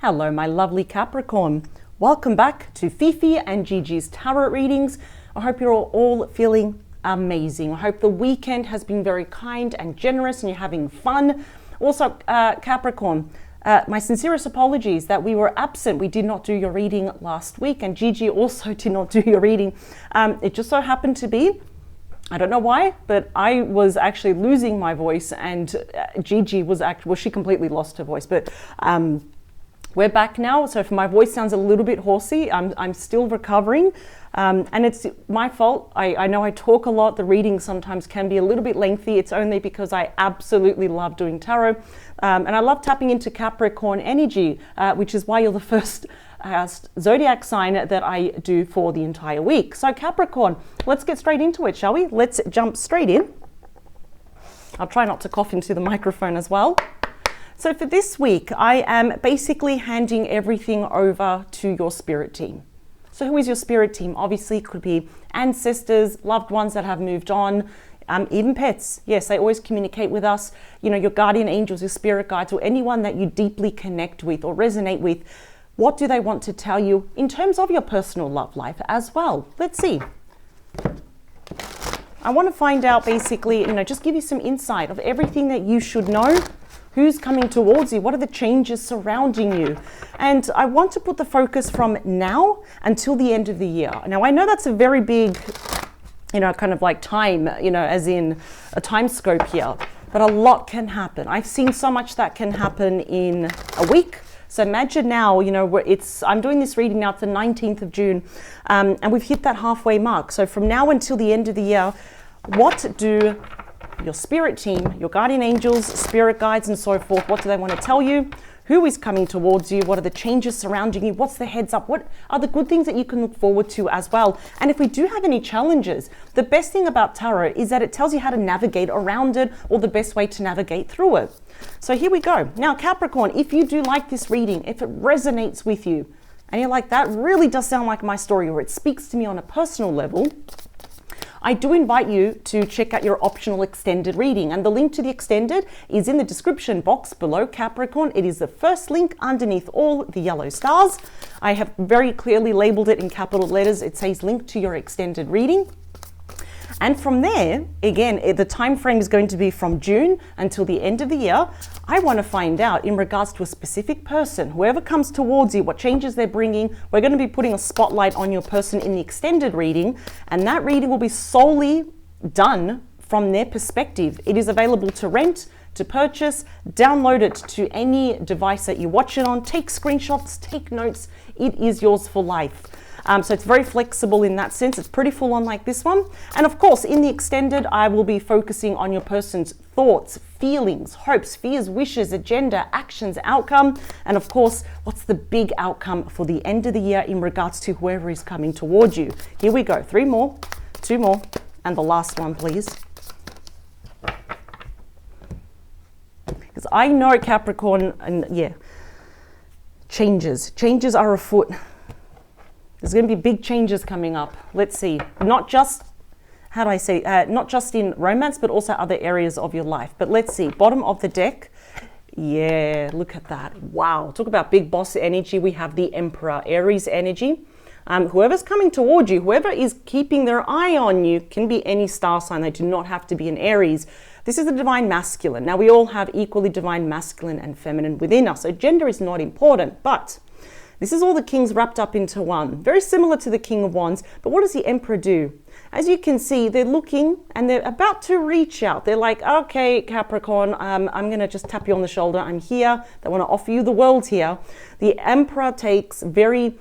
Hello, my lovely Capricorn. Welcome back to Fifi and Gigi's tarot readings. I hope you're all feeling amazing. I hope the weekend has been very kind and generous and you're having fun. Also, Capricorn, my sincerest apologies that we were absent. We did not do your reading last week, and Gigi also did not do your reading. It just so happened to be, I don't know why, but I was actually losing my voice, and Gigi was she completely lost her voice. But we're back now, so if my voice sounds a little bit horsey, I'm still recovering, and it's my fault. I know I talk a lot. The readings sometimes can be a little bit lengthy. It's only because I absolutely love doing tarot, and I love tapping into Capricorn energy, which is why you're the first zodiac sign that I do for the entire week. So Capricorn, let's get straight into it, shall we? Let's jump straight in. I'll try not to cough into the microphone as well. So for this week, I am basically handing everything over to your spirit team. So who is your spirit team? Obviously, it could be ancestors, loved ones that have moved on, even pets. Yes, they always communicate with us. You know, your guardian angels, your spirit guides, or anyone that you deeply connect with or resonate with. What do they want to tell you in terms of your personal love life as well? Let's see. I want to find out basically, just give you some insight of everything that you should know. Who's coming towards you? What are the changes surrounding you? And I want to put the focus from now until the end of the year. Now, I know that's a very big, kind of like time, as in a time scope here, but a lot can happen. I've seen so much that can happen in a week. So imagine now, I'm doing this reading now, it's the 19th of June, and we've hit that halfway mark. So from now until the end of the year, what do your spirit team, your guardian angels, spirit guides, and so forth, what do they want to tell you? Who is coming towards you? What are the changes surrounding you? What's the heads up? What are the good things that you can look forward to as well? And if we do have any challenges, the best thing about tarot is that it tells you how to navigate around it, or the best way to navigate through it. So here we go. Now, Capricorn, if you do like this reading, if it resonates with you, and you're like, that really does sound like my story, or it speaks to me on a personal level, I do invite you to check out your optional extended reading, and the link to the extended is in the description box below, Capricorn. It is the first link underneath all the yellow stars. I have very clearly labeled it in capital letters. It says link to your extended reading. And from there, again, the time frame is going to be from June until the end of the year. I want to find out in regards to a specific person, whoever comes towards you, what changes they're bringing. We're going to be putting a spotlight on your person in the extended reading, and that reading will be solely done from their perspective. It is available to rent, to purchase, download it to any device that you watch it on, take screenshots, take notes. It is yours for life. So it's very flexible in that sense. It's pretty full on like this one. And of course, in the extended, I will be focusing on your person's thoughts, feelings, hopes, fears, wishes, agenda, actions, outcome. And of course, what's the big outcome for the end of the year in regards to whoever is coming towards you? Here we go. 3 more, 2 more, and the last one, please. Because I know Capricorn, and yeah, changes are afoot. There's going to be big changes coming up. Let's see. Not just, not just in romance, but also other areas of your life. But let's see. Bottom of the deck. Yeah, look at that. Wow. Talk about big boss energy. We have the Emperor, Aries energy. Whoever's coming towards you, whoever is keeping their eye on you, can be any star sign. They do not have to be an Aries. This is the divine masculine. Now, we all have equally divine masculine and feminine within us. So gender is not important, but this is all the kings wrapped up into one. Very similar to the King of Wands, but what does the Emperor do? As you can see, they're looking and they're about to reach out. They're like, okay, Capricorn, I'm going to just tap you on the shoulder. I'm here. They want to offer you the world here. The Emperor takes very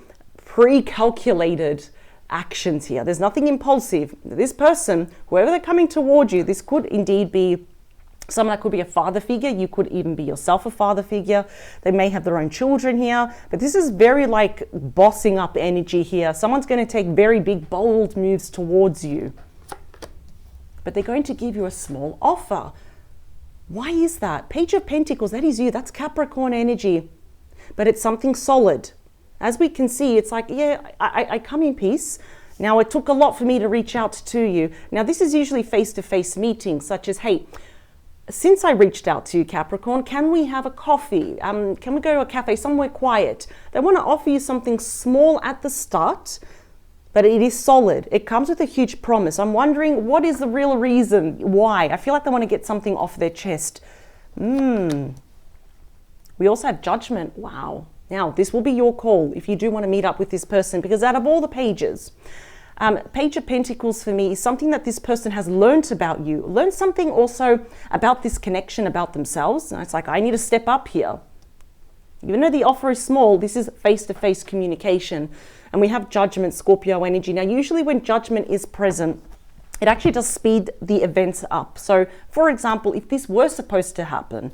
pre-calculated actions here. There's nothing impulsive. This person, whoever they're coming towards you, this could indeed be someone that could be a father figure. You could even be yourself a father figure. They may have their own children here, but this is very like bossing up energy here. Someone's going to take very big, bold moves towards you, but they're going to give you a small offer. Why is that? Page of Pentacles, that is you. That's Capricorn energy, but it's something solid. As we can see, it's like, yeah, I come in peace. Now, it took a lot for me to reach out to you. Now, this is usually face-to-face meetings, such as, hey, since I reached out to you, Capricorn, can we have a coffee? Can we go to a cafe, somewhere quiet? They want to offer you something small at the start, but it is solid. It comes with a huge promise. I'm wondering, what is the real reason why? I feel like they want to get something off their chest. We also have Judgment. Wow. Now, this will be your call if you do want to meet up with this person, because out of all the pages, Page of Pentacles for me is something that this person has learned about you, learned something also about this connection, about themselves. And it's like, I need to step up here. Even though the offer is small, this is face-to-face communication. And we have Judgment, Scorpio energy. Now, usually when Judgment is present, it actually does speed the events up. So, for example, if this were supposed to happen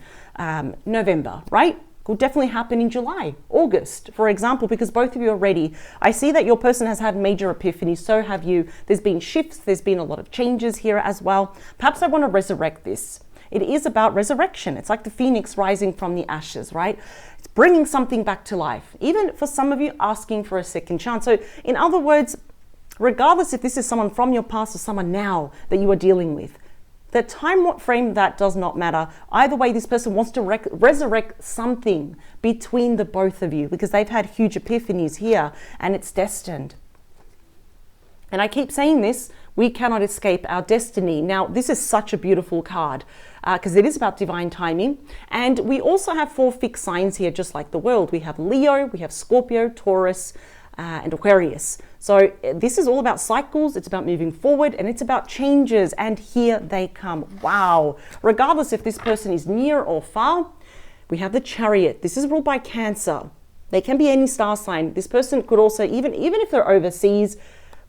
November, right? Could definitely happen in July, August, for example, because both of you are ready. I see that your person has had major epiphanies, so have you. There's been shifts, there's been a lot of changes here as well. Perhaps I want to resurrect this. It is about resurrection. It's like the phoenix rising from the ashes, right? It's bringing something back to life. Even for some of you, asking for a second chance. So in other words, regardless if this is someone from your past or someone now that you are dealing with, the time frame, that does not matter. Either way, this person wants to resurrect something between the both of you, because they've had huge epiphanies here and it's destined. And I keep saying this, we cannot escape our destiny. Now, this is such a beautiful card because it is about divine timing. And we also have 4 fixed signs here, just like the world. We have Leo, we have Scorpio, Taurus, and Aquarius. So this is all about cycles, it's about moving forward, and it's about changes, and here they come. Wow. Regardless if this person is near or far, we have the Chariot. This is ruled by Cancer. They can be any star sign. This person could also, even if they're overseas,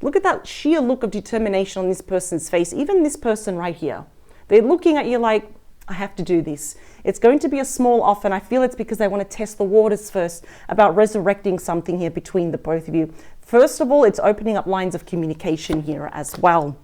look at that sheer look of determination on this person's face. Even this person right here, they're looking at you like, I have to do this. It's going to be a small offer, and I feel it's because they want to test the waters first about resurrecting something here between the both of you. First of all, it's opening up lines of communication here as well.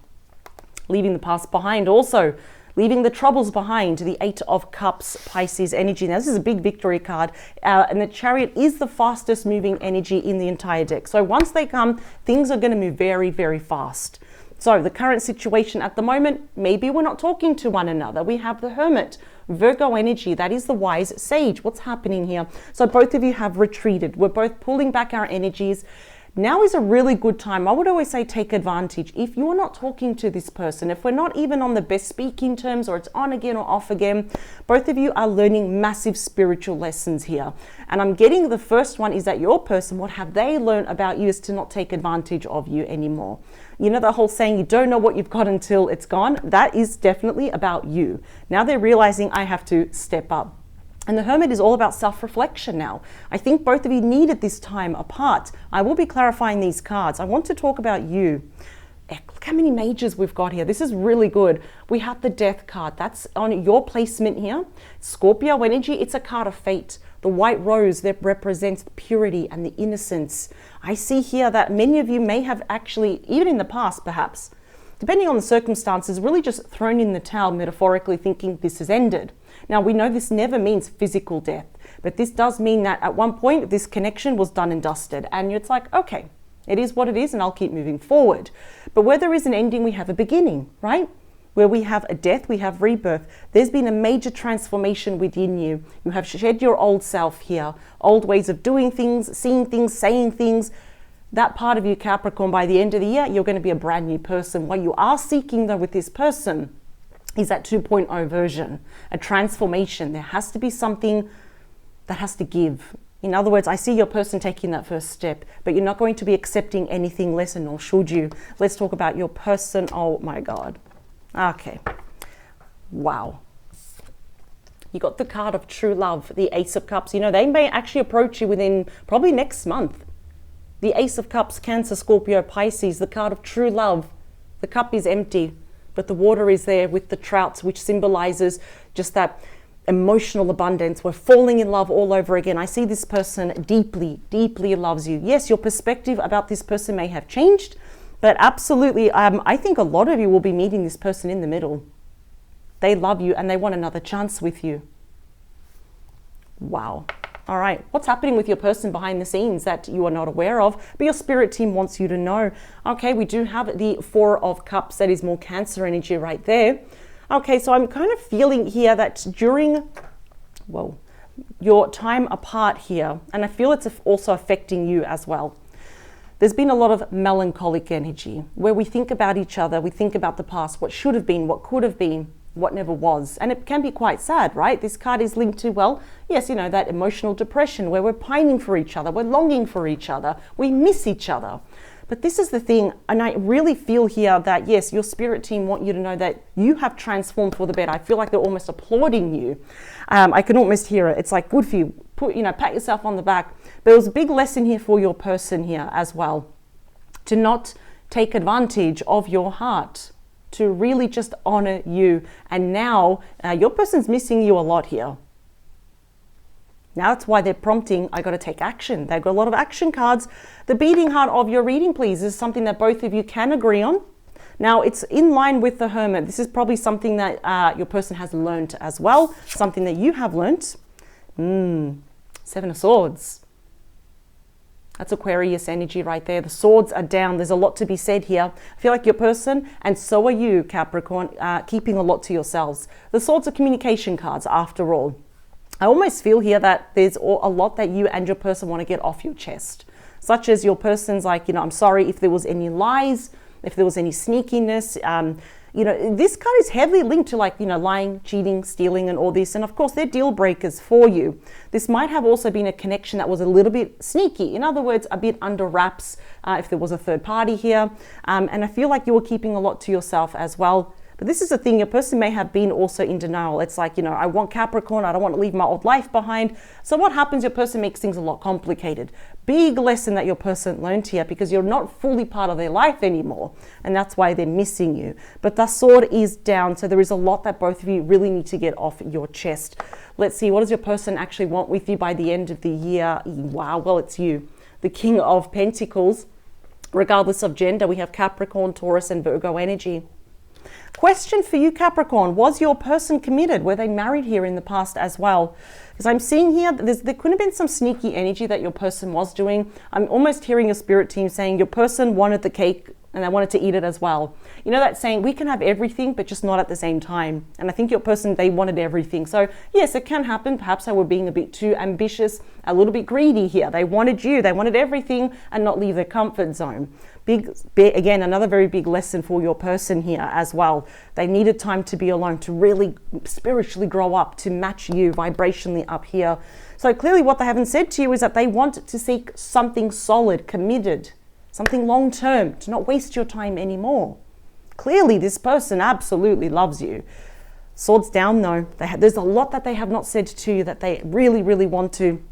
Leaving the past behind also. Leaving the troubles behind, the 8 of Cups, Pisces energy. Now, this is a big victory card, and the Chariot is the fastest moving energy in the entire deck. So once they come, things are going to move very, very fast. So the current situation at the moment, maybe we're not talking to one another. We have the Hermit, Virgo energy. That is the wise sage. What's happening here? So both of you have retreated. We're both pulling back our energies. Now is a really good time. I would always say take advantage. If you're not talking to this person, if we're not even on the best speaking terms, or it's on again or off again, both of you are learning massive spiritual lessons here. And I'm getting the first one is that your person, what have they learned about you is to not take advantage of you anymore. You know the whole saying, you don't know what you've got until it's gone? That is definitely about you. Now they're realizing I have to step up. And the Hermit is all about self-reflection now. I think both of you needed this time apart. I will be clarifying these cards. I want to talk about you. Look how many majors we've got here. This is really good. We have the Death card. That's on your placement here. Scorpio energy, it's a card of fate. The white rose that represents the purity and the innocence. I see here that many of you may have actually, even in the past perhaps, depending on the circumstances, really just thrown in the towel, metaphorically thinking this has ended. Now, we know this never means physical death, but this does mean that at one point this connection was done and dusted, and it's like, okay, it is what it is, and I'll keep moving forward. But where there is an ending, we have a beginning, right? Where we have a death, we have rebirth. There's been a major transformation within you. You have shed your old self here, old ways of doing things, seeing things, saying things. That part of you, Capricorn, by the end of the year, you're going to be a brand new person. What you are seeking, though, with this person is that 2.0 version, a transformation. There has to be something that has to give. In other words, I see your person taking that first step, but you're not going to be accepting anything less, and nor should you. Let's talk about your person. Oh my God. Okay. Wow. You got the card of true love, the Ace of Cups. You know, they may actually approach you within probably next month. The Ace of Cups, Cancer, Scorpio, Pisces, the card of true love. The cup is empty, but the water is there with the trouts, which symbolizes just that emotional abundance. We're falling in love all over again. I see this person deeply, deeply loves you. Yes, your perspective about this person may have changed, but absolutely, I think a lot of you will be meeting this person in the middle. They love you and they want another chance with you. Wow. All right, what's happening with your person behind the scenes that you are not aware of, but your spirit team wants you to know? Okay, we do have the Four of Cups. That is more Cancer energy right there. Okay, so I'm kind of feeling here that during, well, your time apart here, and I feel it's also affecting you as well. There's been a lot of melancholic energy where we think about each other, we think about the past, what should have been, what could have been, what never was. And it can be quite sad, right? This card is linked to, well, yes, you know, that emotional depression where we're pining for each other, we're longing for each other, we miss each other. But this is the thing, and I really feel here that, yes, your spirit team want you to know that you have transformed for the better. I feel like they're almost applauding you. I can almost hear it. It's like, good for you. Pat yourself on the back. But there was a big lesson here for your person here as well, to not take advantage of your heart, to really just honor you. And now your person's missing you a lot here. Now that's why they're prompting, I got to take action. They've got a lot of action cards. The beating heart of your reading, please, is something that both of you can agree on. Now it's in line with the Hermit. This is probably something that your person has learned as well, something that you have learnt. Seven of Swords. That's Aquarius energy right there. The swords are down. There's a lot to be said here. I feel like your person, and so are you, Capricorn, keeping a lot to yourselves. The swords are communication cards after all. I almost feel here that there's a lot that you and your person want to get off your chest, such as your person's like, I'm sorry if there was any lies, if there was any sneakiness. This card is heavily linked to lying, cheating, stealing, and all this. And of course, they're deal breakers for you. This might have also been a connection that was a little bit sneaky. In other words, a bit under wraps if there was a third party here. And I feel like you were keeping a lot to yourself as well. But this is the thing, your person may have been also in denial. It's like, I want Capricorn, I don't want to leave my old life behind. So what happens, your person makes things a lot complicated. Big lesson that your person learned here, because you're not fully part of their life anymore. And that's why they're missing you. But the sword is down, so there is a lot that both of you really need to get off your chest. Let's see, what does your person actually want with you by the end of the year? Wow, well, it's you, the King of Pentacles. Regardless of gender, we have Capricorn, Taurus, and Virgo energy. Question for you, Capricorn. Was your person committed? Were they married here in the past as well? Because I'm seeing here, there could have been some sneaky energy that your person was doing. I'm almost hearing your spirit team saying your person wanted the cake and they wanted to eat it as well. You know that saying, we can have everything, but just not at the same time. And I think your person, they wanted everything. So yes, it can happen. Perhaps they were being a bit too ambitious, a little bit greedy here. They wanted you, they wanted everything and not leave their comfort zone. Again, another very big lesson for your person here as well. They needed time to be alone, to really spiritually grow up, to match you vibrationally up here. So clearly what they haven't said to you is that they want to seek something solid, committed, something long-term, to not waste your time anymore. Clearly this person absolutely loves you. Swords down though. There's a lot that they have not said to you that they really, really want to.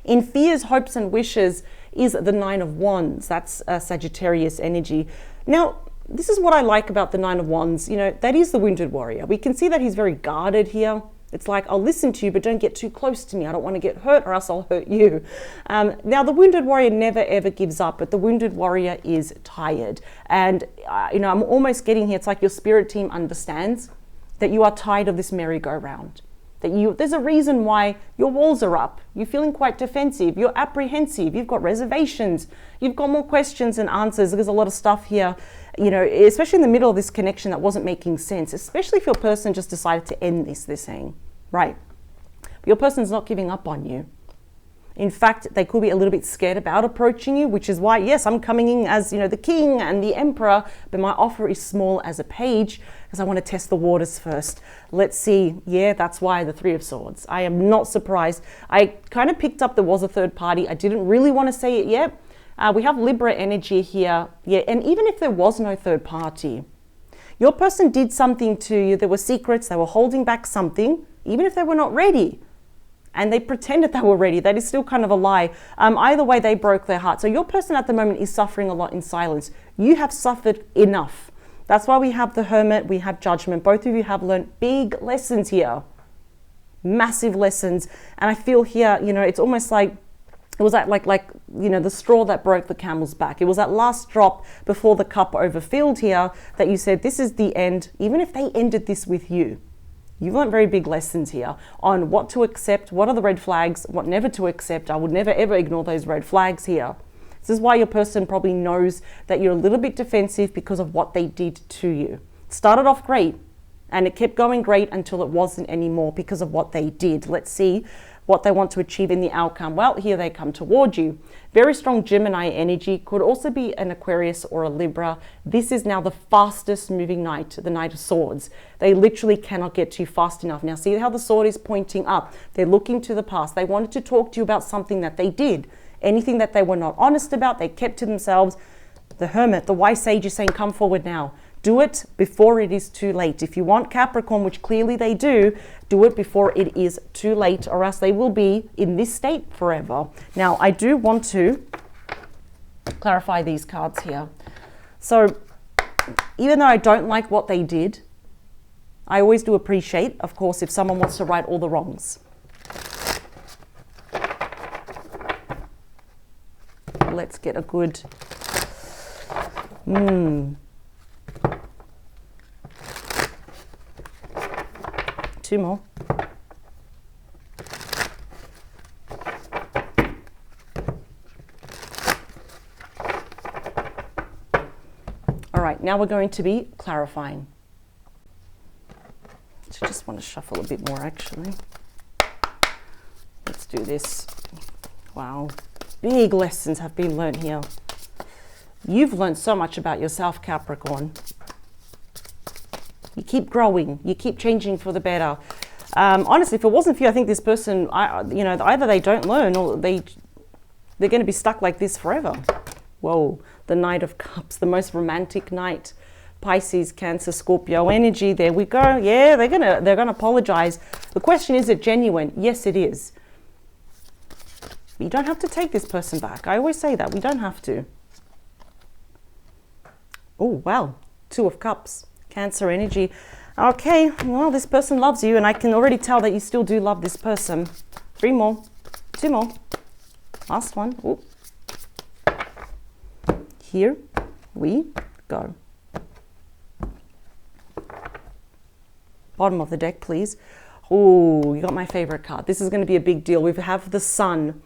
In fears, hopes, and wishes is the Nine of Wands. That's Sagittarius energy. Now, this is what I like about the Nine of Wands. That is the wounded warrior. We can see that he's very guarded here. It's like, I'll listen to you, but don't get too close to me. I don't want to get hurt or else I'll hurt you. Now, the wounded warrior never, ever gives up, but the wounded warrior is tired. And, I'm almost getting here. It's like your spirit team understands that you are tired of this merry-go-round. There's a reason why your walls are up. You're feeling quite defensive. You're apprehensive. You've got reservations. You've got more questions than answers. There's a lot of stuff here, especially in the middle of this connection that wasn't making sense, especially if your person just decided to end this, they're saying, right? But your person's not giving up on you. In fact, they could be a little bit scared about approaching you, which is why, yes, I'm coming in as, the king and the emperor, but my offer is small as a page because I want to test the waters first. Let's see. Yeah, that's why the Three of Swords. I am not surprised. I kind of picked up there was a third party. I didn't really want to say it yet. We have Libra energy here. Yeah, and even if there was no third party, your person did something to you. There were secrets. They were holding back something, even if they were not ready. And they pretended they were ready. That is still kind of a lie. Either way, they broke their heart. So your person at the moment is suffering a lot in silence. You have suffered enough. That's why we have the Hermit, we have Judgment. Both of you have learned big lessons here. Massive lessons. And I feel here, it's almost like, it was like the straw that broke the camel's back. It was that last drop before the cup overfilled here that you said, this is the end. Even if they ended this with you. You've learned very big lessons here on what to accept, what are the red flags, what never to accept. I would never ever ignore those red flags here. This is why your person probably knows that you're a little bit defensive because of what they did to you. It started off great, And it kept going great until it wasn't anymore because of what they did. Let's see what they want to achieve in the outcome. Well, here they come toward you. Very strong Gemini energy, could also be an Aquarius or a Libra. This is now the fastest moving knight, the Knight of Swords. They literally cannot get to you fast enough. Now see how the sword is pointing up. They're looking to the past. They wanted to talk to you about something that they did. Anything that they were not honest about, they kept to themselves. The Hermit, the wise sage, is saying, come forward now. Do it before it is too late. If you want Capricorn, which clearly they do it before it is too late, or else they will be in this state forever. Now, I do want to clarify these cards here. So, even though I don't like what they did, I always do appreciate, of course, if someone wants to right all the wrongs. Let's get a good... Two more. All right, now we're going to be clarifying. So I just want to shuffle a bit more, actually. Let's do this. Wow, big lessons have been learned here. You've learned so much about yourself, Capricorn. You keep growing, you keep changing for the better. Honestly, if it wasn't for you, I think this person, either they don't learn or they're going to be stuck like this forever. Whoa, the Knight of Cups, the most romantic knight. Pisces, Cancer, Scorpio energy. There we go. Yeah, they're gonna apologize. The question, is it genuine? Yes, it is. You don't have to take this person back. I always say that. We don't have to. Oh, wow. Two of Cups. Cancer energy. Okay, well, this person loves you, and I can already tell that you still do love this person. Three more. Two more. Last one. Ooh. Here we go. Bottom of the deck, please. Oh, you got my favorite card. This is going to be a big deal. We have the Sun.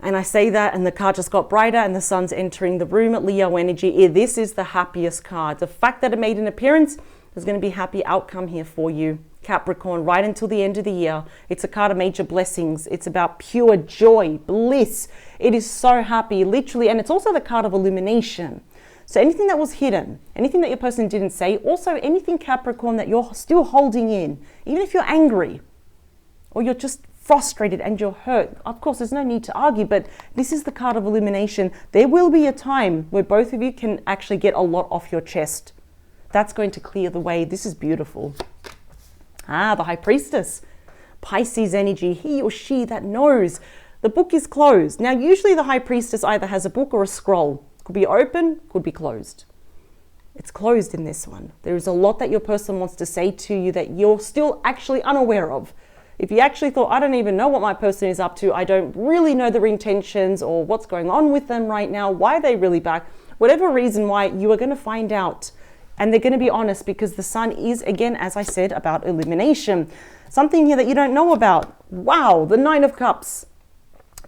And I say that, and the card just got brighter, and the Sun's entering the room at Leo energy. This is the happiest card. The fact that it made an appearance, there's going to be a happy outcome here for you, Capricorn, right until the end of the year. It's a card of major blessings. It's about pure joy, bliss. It is so happy, literally. And it's also the card of illumination. So anything that was hidden, anything that your person didn't say, also anything, Capricorn, that you're still holding in, even if you're angry or you're just frustrated and you're hurt. Of course, there's no need to argue, but this is the card of illumination. There will be a time where both of you can actually get a lot off your chest. That's going to clear the way. This is beautiful. Ah, the High Priestess. Pisces energy, he or she that knows. The book is closed. Now, usually the High Priestess either has a book or a scroll. Could be open, could be closed. It's closed in this one. There is a lot that your person wants to say to you that you're still actually unaware of. If you actually thought, I don't even know what my person is up to, I don't really know their intentions or what's going on with them right now, why are they really back, whatever reason why, you are going to find out. And they're going to be honest, because the Sun is, again, as I said, about illumination. Something here that you don't know about. Wow, the Nine of Cups.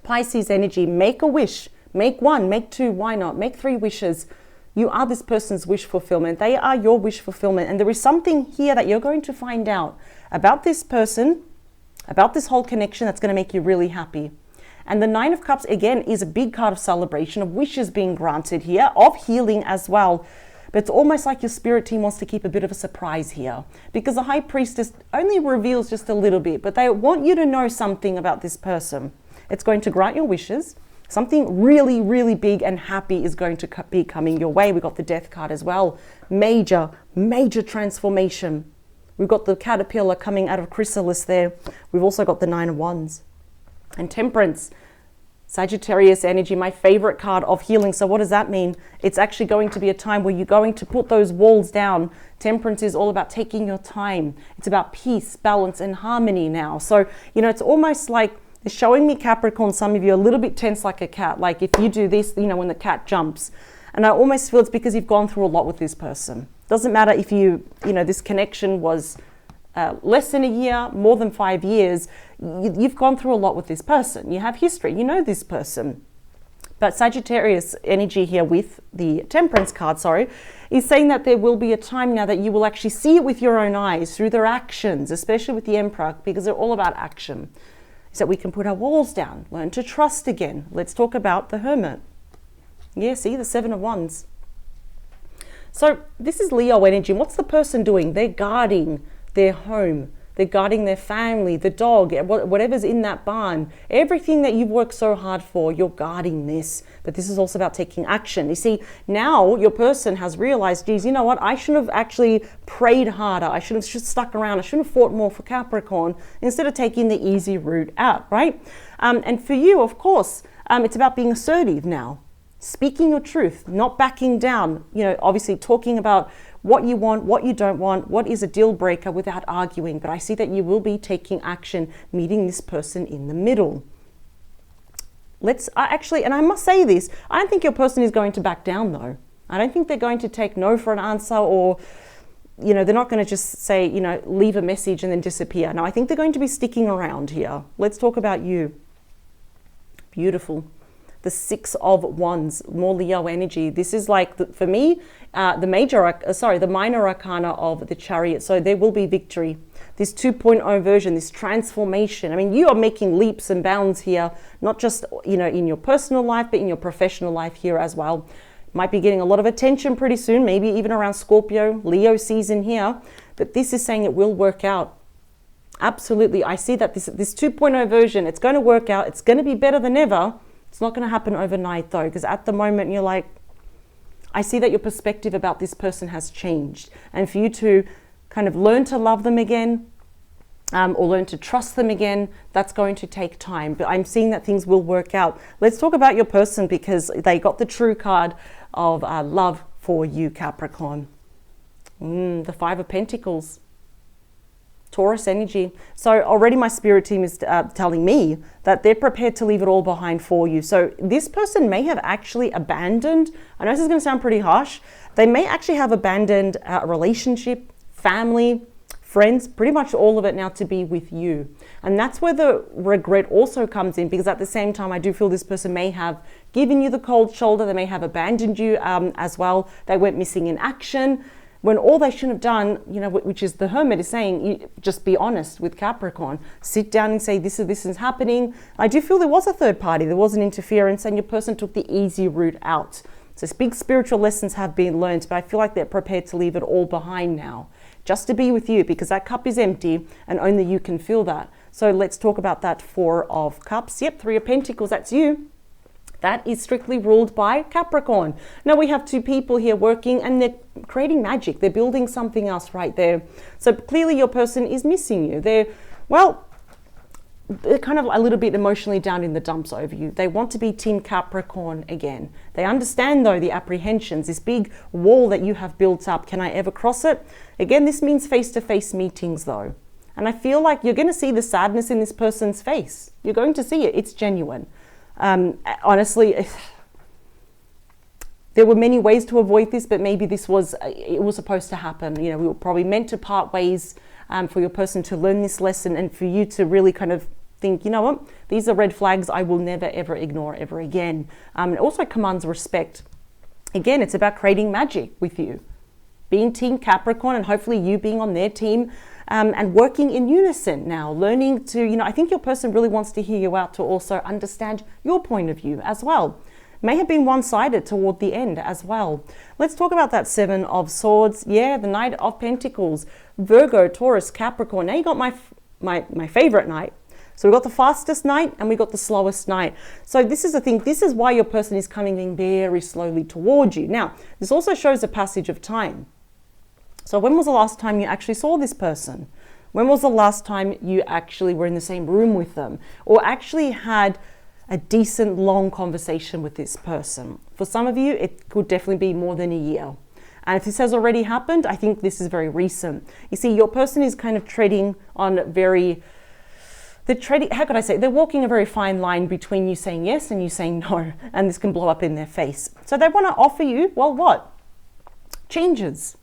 Pisces energy, make a wish. Make one, make two, why not? Make three wishes. You are this person's wish fulfillment. They are your wish fulfillment. And there is something here that you're going to find out about this person, about this whole connection, that's going to make you really happy. And the Nine of Cups, again, is a big card of celebration, of wishes being granted here, of healing as well. But it's almost like your spirit team wants to keep a bit of a surprise here, because the High Priestess only reveals just a little bit, but they want you to know something about this person. It's going to grant your wishes. Something really, really big and happy is going to be coming your way. We've got the Death card as well. Major, major transformation. We've got the caterpillar coming out of chrysalis there. We've also got the Nine of Wands. And Temperance, Sagittarius energy, my favorite card of healing. So what does that mean? It's actually going to be a time where you're going to put those walls down. Temperance is all about taking your time. It's about peace, balance, and harmony now. So, it's almost like it's showing me, Capricorn, some of you are a little bit tense like a cat. Like if you do this, when the cat jumps. And I almost feel it's because you've gone through a lot with this person. Doesn't matter if this connection was less than a year, more than 5 years, you've gone through a lot with this person. You have history, you know this person. But Sagittarius energy here with the Temperance card, is saying that there will be a time now that you will actually see it with your own eyes through their actions, especially with the Emperor, because they're all about action. Is that we can put our walls down, learn to trust again. Let's talk about the Hermit. Yeah, see, the Seven of Wands. So this is Leo energy. What's the person doing? They're guarding their home. They're guarding their family, the dog, whatever's in that barn. Everything that you've worked so hard for, you're guarding this. But this is also about taking action. You see, now your person has realized, geez, you know what? I should have actually prayed harder. I should have just stuck around. I should have fought more for Capricorn instead of taking the easy route out, right? And for you, of course, it's about being assertive now. Speaking your truth, not backing down, obviously talking about what you want, what you don't want, what is a deal breaker without arguing. But I see that you will be taking action, meeting this person in the middle. And I must say this, I don't think your person is going to back down though. I don't think they're going to take no for an answer, or, they're not going to just say, leave a message and then disappear. No, I think they're going to be sticking around here. Let's talk about you. Beautiful. The Six of Wands, more Leo energy. This is like, for me, the minor arcana of the Chariot. So there will be victory. This 2.0 version, this transformation. I mean, you are making leaps and bounds here, not just, in your personal life, but in your professional life here as well. Might be getting a lot of attention pretty soon, maybe even around Scorpio, Leo season here. But this is saying it will work out. Absolutely. I see that this 2.0 version, it's going to work out. It's going to be better than ever. It's not going to happen overnight though, because at the moment you're like, I see that your perspective about this person has changed. And for you to kind of learn to love them again, or learn to trust them again, that's going to take time. But I'm seeing that things will work out. Let's talk about your person, because they got the true card of love for you, Capricorn. The Five of Pentacles. Taurus energy. So already my spirit team is telling me that they're prepared to leave it all behind for you. So this person may have actually abandoned, I know this is going to sound pretty harsh, they may actually have abandoned a relationship, family, friends, pretty much all of it now to be with you. And that's where the regret also comes in, because at the same time I do feel this person may have given you the cold shoulder, they may have abandoned you as well, they went missing in action. When all they should have done, which is the Hermit is saying, you just be honest with Capricorn. Sit down and say, this is happening. I do feel there was a third party. There was an interference, and your person took the easy route out. So big spiritual lessons have been learned, but I feel like they're prepared to leave it all behind now, just to be with you, because that cup is empty and only you can fill that. So let's talk about that Four of Cups. Yep, Three of Pentacles, that's you. That is strictly ruled by Capricorn. Now we have two people here working, and they're creating magic. They're building something else right there. So clearly your person is missing you. They're kind of a little bit emotionally down in the dumps over you. They want to be Team Capricorn again. They understand though the apprehensions, this big wall that you have built up. Can I ever cross it? Again, this means face-to-face meetings though. And I feel like you're going to see the sadness in this person's face. You're going to see it. It's genuine. Honestly, there were many ways to avoid this, but maybe it was supposed to happen. We were probably meant to part ways for your person to learn this lesson, and for you to really kind of think, you know what, these are red flags I will never ever ignore ever again. It also commands respect. Again, it's about creating magic with you, being Team Capricorn, and hopefully you being on their team. And working in unison now, learning to, I think your person really wants to hear you out, to also understand your point of view as well. May have been one-sided toward the end as well. Let's talk about that Seven of Swords. Yeah, the Knight of Pentacles, Virgo, Taurus, Capricorn. Now you got my favorite knight. So we got the fastest knight and we got the slowest knight. So this is the thing. This is why your person is coming in very slowly towards you. Now, this also shows a passage of time. So when was the last time you actually saw this person? When was the last time you actually were in the same room with them, or actually had a decent long conversation with this person? For some of you, it could definitely be more than a year. And if this has already happened, I think this is very recent. You see, your person is kind of treading on how could I say, they're walking a very fine line between you saying yes and you saying no, and this can blow up in their face. So they want to offer you, well, what? Changes.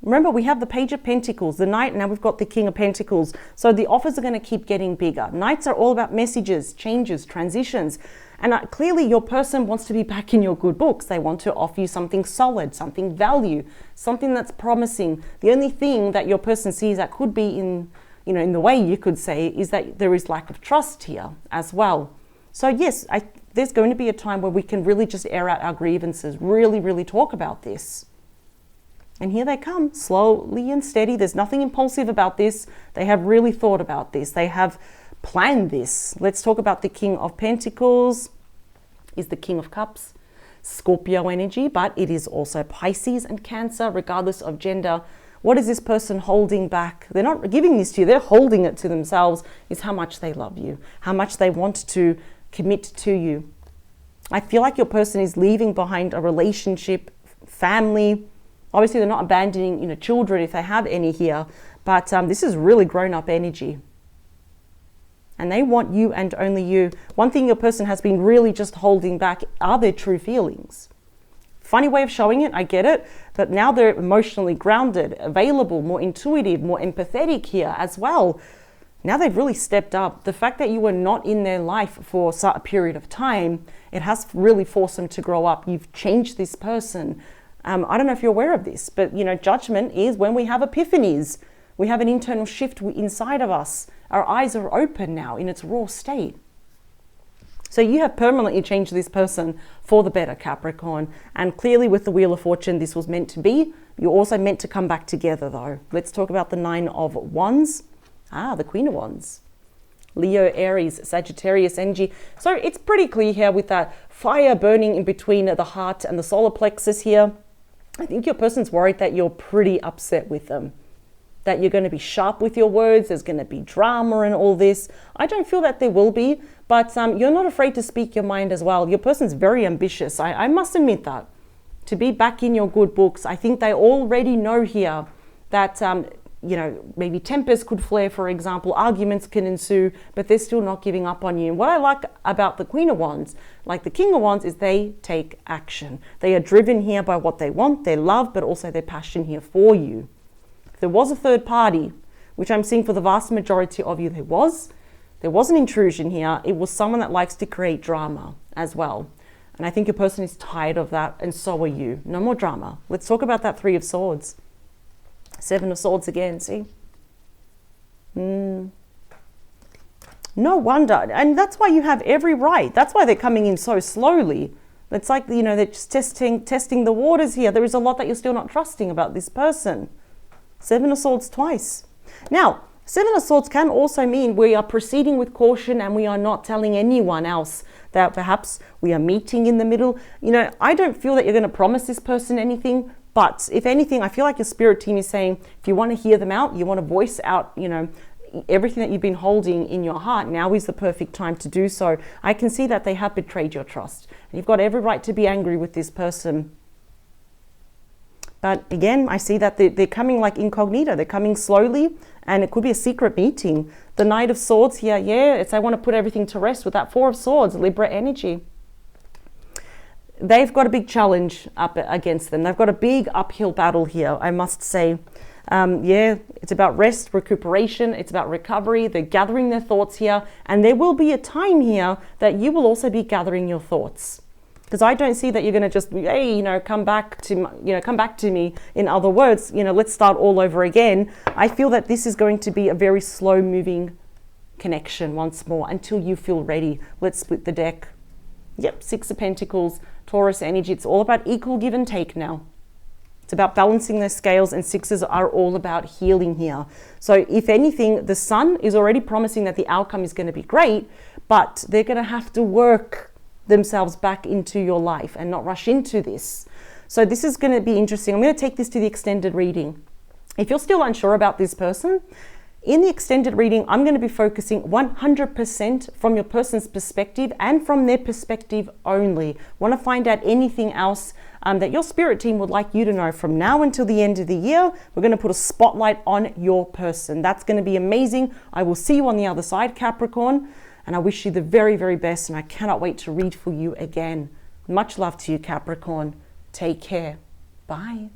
Remember, we have the Page of Pentacles, the Knight, and now we've got the King of Pentacles. So the offers are going to keep getting bigger. Knights are all about messages, changes, transitions. And clearly your person wants to be back in your good books. They want to offer you something solid, something value, something that's promising. The only thing that your person sees that could be in the way you could say, is that there is lack of trust here as well. So yes, there's going to be a time where we can really just air out our grievances, really, really talk about this. And here they come, slowly and steady. There's nothing impulsive about this. They have really thought about this. They have planned this. Let's talk about the King of Pentacles. Is the King of Cups. Scorpio energy, but it is also Pisces and Cancer, regardless of gender. What is this person holding back? They're not giving this to you. They're holding it to themselves, is how much they love you, how much they want to commit to you. I feel like your person is leaving behind a relationship, family. Obviously, they're not abandoning, children if they have any here, but this is really grown-up energy. And they want you and only you. One thing your person has been really just holding back are their true feelings. Funny way of showing it, I get it, but now they're emotionally grounded, available, more intuitive, more empathetic here as well. Now they've really stepped up. The fact that you were not in their life for a period of time, it has really forced them to grow up. You've changed this person. I don't know if you're aware of this, but judgment is when we have epiphanies. We have an internal shift inside of us. Our eyes are open now in its raw state. So you have permanently changed this person for the better, Capricorn. And clearly with the Wheel of Fortune, this was meant to be. You're also meant to come back together though. Let's talk about the Nine of Wands. The Queen of Wands. Leo, Aries, Sagittarius energy. So it's pretty clear here with that fire burning in between the heart and the solar plexus here. I think your person's worried that you're pretty upset with them, that you're going to be sharp with your words. There's going to be drama and all this. I don't feel that there will be, but you're not afraid to speak your mind as well. Your person's very ambitious. I must admit that. To be back in your good books, I think they already know here that maybe tempers could flare, for example, arguments can ensue, but they're still not giving up on you. And what I like about the Queen of Wands, like the King of Wands, is they take action. They are driven here by what they want, their love, but also their passion here for you. If there was a third party, which I'm seeing for the vast majority of you, there was an intrusion here. It was someone that likes to create drama as well. And I think your person is tired of that, and so are you. No more drama. Let's talk about that Three of Swords. Seven of Swords again, see? No wonder. And that's why you have every right. That's why they're coming in so slowly. It's like, they're just testing the waters here. There is a lot that you're still not trusting about this person. Seven of Swords twice. Now, Seven of Swords can also mean we are proceeding with caution and we are not telling anyone else that perhaps we are meeting in the middle. I don't feel that you're going to promise this person anything. But if anything, I feel like your spirit team is saying, if you want to hear them out, you want to voice out, everything that you've been holding in your heart, now is the perfect time to do so. I can see that they have betrayed your trust. And you've got every right to be angry with this person. But again, I see that they're coming like incognito. They're coming slowly, and it could be a secret meeting. The Knight of Swords here, I want to put everything to rest with that Four of Swords, Libra energy. They've got a big challenge up against them. They've got a big uphill battle here, I must say. It's about rest, recuperation. It's about recovery. They're gathering their thoughts here. And there will be a time here that you will also be gathering your thoughts. Because I don't see that you're going to just, come back to me. In other words, let's start all over again. I feel that this is going to be a very slow moving connection once more until you feel ready. Let's split the deck. Yep, Six of Pentacles, Taurus energy. It's all about equal give and take now. It's about balancing the scales, and sixes are all about healing here. So if anything, the Sun is already promising that the outcome is going to be great, but they're going to have to work themselves back into your life and not rush into this. So this is going to be interesting. I'm going to take this to the extended reading. If you're still unsure about this person, in the extended reading, I'm going to be focusing 100% from your person's perspective and from their perspective only. Want to find out anything else that your spirit team would like you to know from now until the end of the year? We're going to put a spotlight on your person. That's going to be amazing. I will see you on the other side, Capricorn, and I wish you the very, very best, and I cannot wait to read for you again. Much love to you, Capricorn. Take care. Bye.